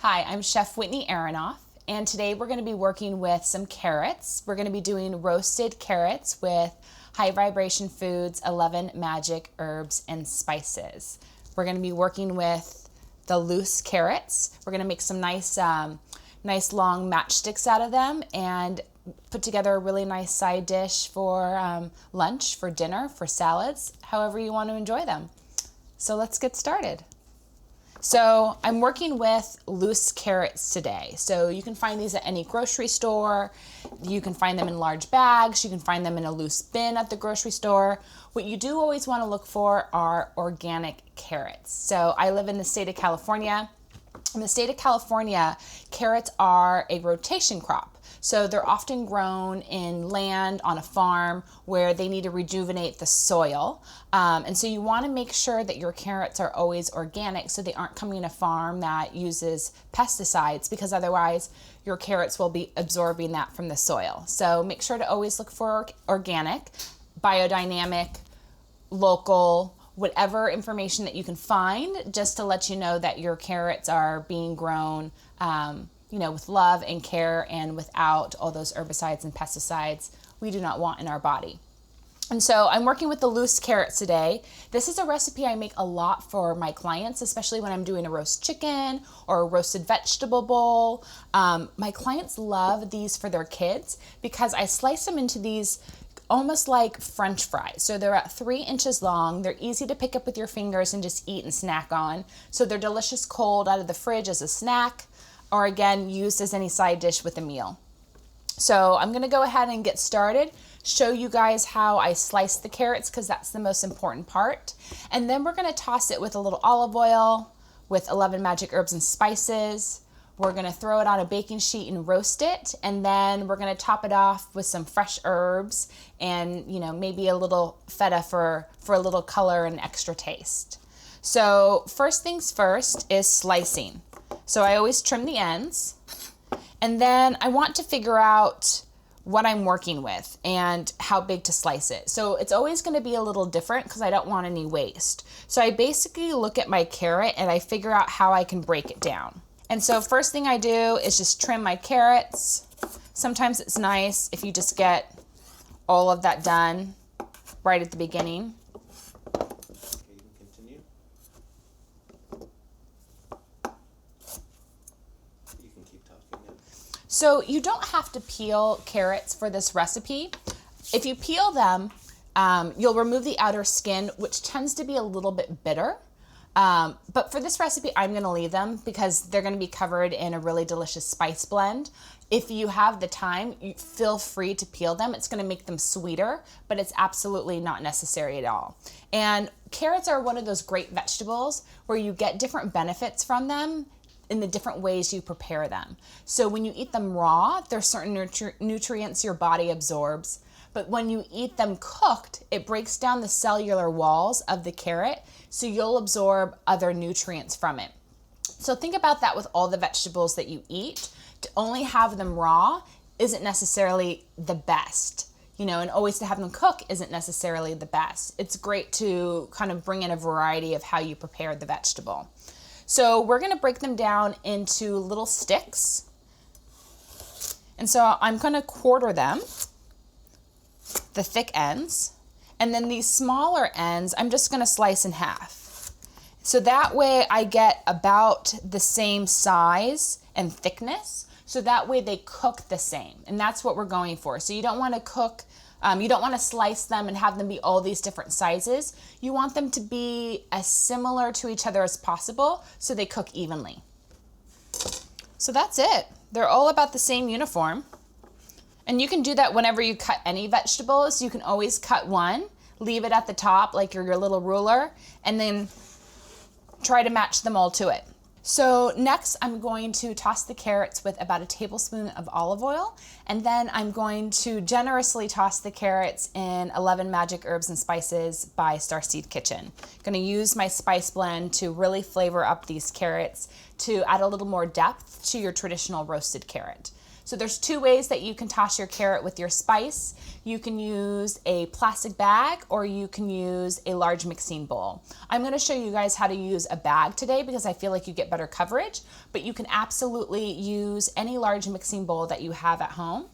Hi, I'm Chef Whitney Aronoff, and today we're going to be working with some carrots. We're going to be doing roasted carrots with High Vibration Foods 11 Magic Herbs and Spices. We're going to be working with the loose carrots. We're going to make some nice long matchsticks out of them and put together a really nice side dish for lunch, for dinner, for salads, however you want to enjoy them. So let's get started. So I'm working with loose carrots today. So you can find these at any grocery store. You can find them in large bags. You can find them in a loose bin at the grocery store. What you do always want to look for are organic carrots. So I live in the state of California. In the state of California, carrots are a rotation crop. So they're often grown in land on a farm where they need to rejuvenate the soil. And so you want to make sure that your carrots are always organic so they aren't coming in a farm that uses pesticides, because otherwise your carrots will be absorbing that from the soil. So make sure to always look for organic, biodynamic, local, whatever information that you can find, just to let you know that your carrots are being grown with love and care and without all those herbicides and pesticides we do not want in our body. And so I'm working with the loose carrots today. This is a recipe I make a lot for my clients, especially when I'm doing a roast chicken or a roasted vegetable bowl. My clients love these for their kids because I slice them into these almost like French fries. So they're at 3 inches long. They're easy to pick up with your fingers and just eat and snack on. So they're delicious cold out of the fridge as a snack, or again, used as any side dish with a meal. So I'm gonna go ahead and get started, show you guys how I slice the carrots because that's the most important part. And then we're gonna toss it with a little olive oil with 11 magic herbs and spices. We're gonna throw it on a baking sheet and roast it. And then we're gonna top it off with some fresh herbs and maybe a little feta for a little color and extra taste. So first things first is slicing. So I always trim the ends, and then I want to figure out what I'm working with and how big to slice it. So it's always going to be a little different because I don't want any waste. So I basically look at my carrot and I figure out how I can break it down. And so first thing I do is just trim my carrots. Sometimes it's nice if you just get all of that done right at the beginning. So you don't have to peel carrots for this recipe. If you peel them, you'll remove the outer skin, which tends to be a little bit bitter. But for this recipe, I'm gonna leave them because they're gonna be covered in a really delicious spice blend. If you have the time, you feel free to peel them. It's gonna make them sweeter, but it's absolutely not necessary at all. And carrots are one of those great vegetables where you get different benefits from them in the different ways you prepare them. So when you eat them raw, there's certain nutrients your body absorbs. But when you eat them cooked, it breaks down the cellular walls of the carrot, so you'll absorb other nutrients from it. So think about that with all the vegetables that you eat. To only have them raw isn't necessarily the best, and always to have them cook isn't necessarily the best. It's great to kind of bring in a variety of how you prepare the vegetable. So we're gonna break them down into little sticks. And so I'm gonna quarter them, the thick ends, and then these smaller ends, I'm just gonna slice in half. So that way I get about the same size and thickness, so that way they cook the same. And that's what we're going for. So you don't wanna you don't want to slice them and have them be all these different sizes. You want them to be as similar to each other as possible so they cook evenly. So that's it. They're all about the same uniform. And you can do that whenever you cut any vegetables. You can always cut one, leave it at the top like your little ruler, and then try to match them all to it. So next I'm going to toss the carrots with about a tablespoon of olive oil, and then I'm going to generously toss the carrots in 11 Magic Herbs and Spices by Starseed Kitchen. I'm gonna use my spice blend to really flavor up these carrots to add a little more depth to your traditional roasted carrot. So there's two ways that you can toss your carrot with your spice. You can use a plastic bag or you can use a large mixing bowl. I'm gonna show you guys how to use a bag today because I feel like you get better coverage, but you can absolutely use any large mixing bowl that you have at home.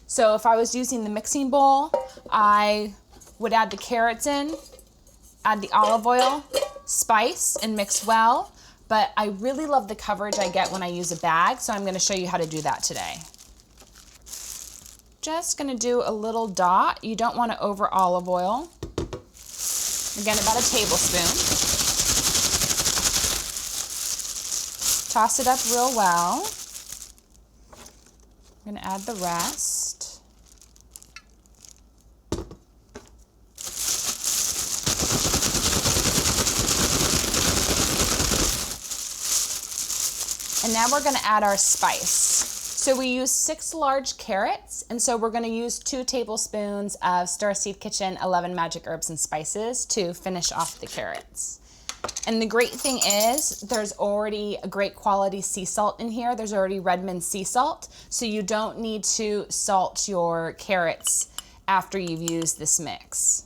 So if I was using the mixing bowl, I would add the carrots in, add the olive oil, spice, and mix well. But I really love the coverage I get when I use a bag, so I'm gonna show you how to do that today. Just gonna do a little dot. You don't wanna over olive oil. Again, about a tablespoon. Toss it up real well. I'm gonna add the rest. And now we're gonna add our spice. So we use 6 large carrots, and so we're gonna use 2 tablespoons of Starseed Kitchen 11 Magic Herbs and Spices to finish off the carrots. And the great thing is there's already a great quality sea salt in here. There's already Redmond sea salt, so you don't need to salt your carrots after you've used this mix.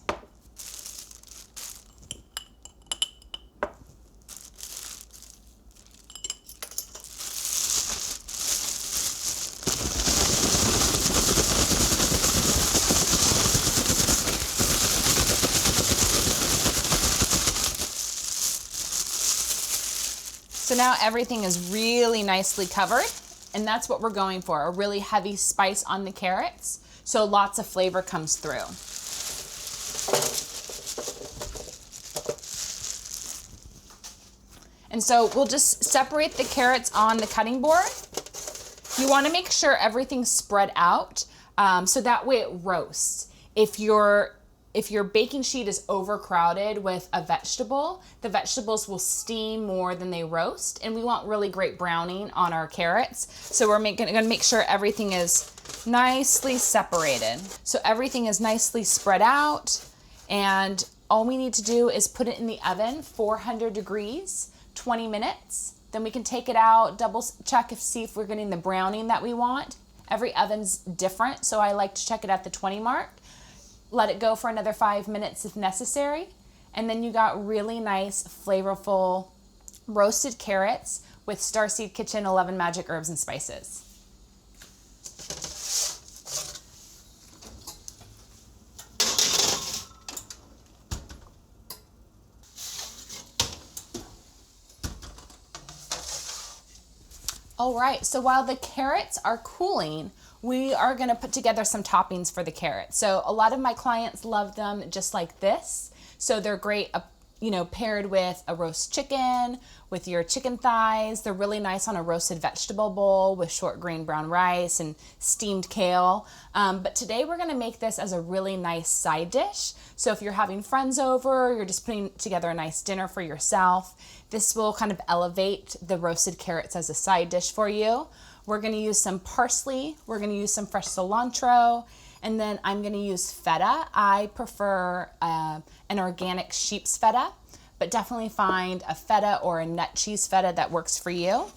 So now everything is really nicely covered, and that's what we're going for, a really heavy spice on the carrots, so lots of flavor comes through. And so we'll just separate the carrots on the cutting board. You want to make sure everything's spread out, so that way it roasts. If your baking sheet is overcrowded with a vegetable, the vegetables will steam more than they roast, and we want really great browning on our carrots. So we're gonna make sure everything is nicely separated. So everything is nicely spread out, and all we need to do is put it in the oven, 400 degrees, 20 minutes. Then we can take it out, double check see if we're getting the browning that we want. Every oven's different, so I like to check it at the 20 mark. Let it go for another 5 minutes if necessary. And then you got really nice, flavorful roasted carrots with Starseed Kitchen 11 Magic Herbs and Spices. All right, so while the carrots are cooling, we are gonna put together some toppings for the carrots. So a lot of my clients love them just like this. So they're great, paired with a roast chicken, with your chicken thighs. They're really nice on a roasted vegetable bowl with short grain brown rice and steamed kale. But today we're gonna make this as a really nice side dish. So if you're having friends over, or you're just putting together a nice dinner for yourself, this will kind of elevate the roasted carrots as a side dish for you. We're gonna use some parsley, we're gonna use some fresh cilantro, and then I'm gonna use feta. I prefer an organic sheep's feta, but definitely find a feta or a nut cheese feta that works for you.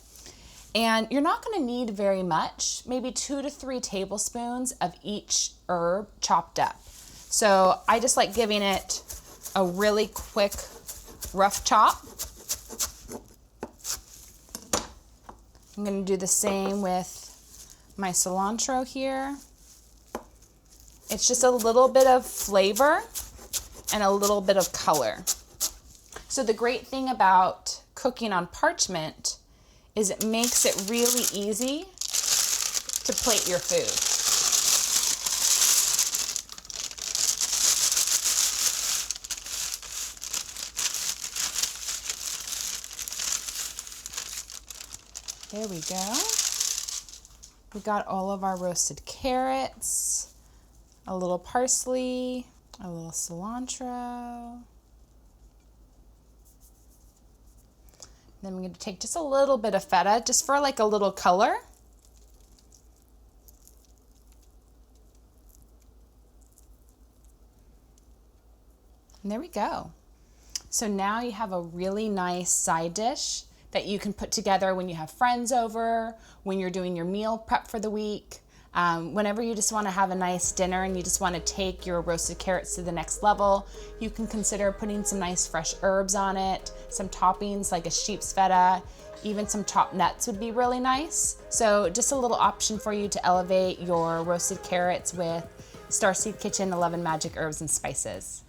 And you're not gonna need very much, maybe 2 to 3 tablespoons of each herb chopped up. So I just like giving it a really quick, rough chop. I'm gonna do the same with my cilantro here. It's just a little bit of flavor and a little bit of color. So the great thing about cooking on parchment is it makes it really easy to plate your food. There we go. We got all of our roasted carrots, a little parsley, a little cilantro. Then I'm going to take just a little bit of feta just for like a little color. And there we go. So now you have a really nice side dish that you can put together when you have friends over, when you're doing your meal prep for the week. Whenever you just want to have a nice dinner and you just want to take your roasted carrots to the next level, you can consider putting some nice fresh herbs on it, some toppings like a sheep's feta, even some chopped nuts would be really nice. So just a little option for you to elevate your roasted carrots with Starseed Kitchen 11 Magic Herbs and Spices.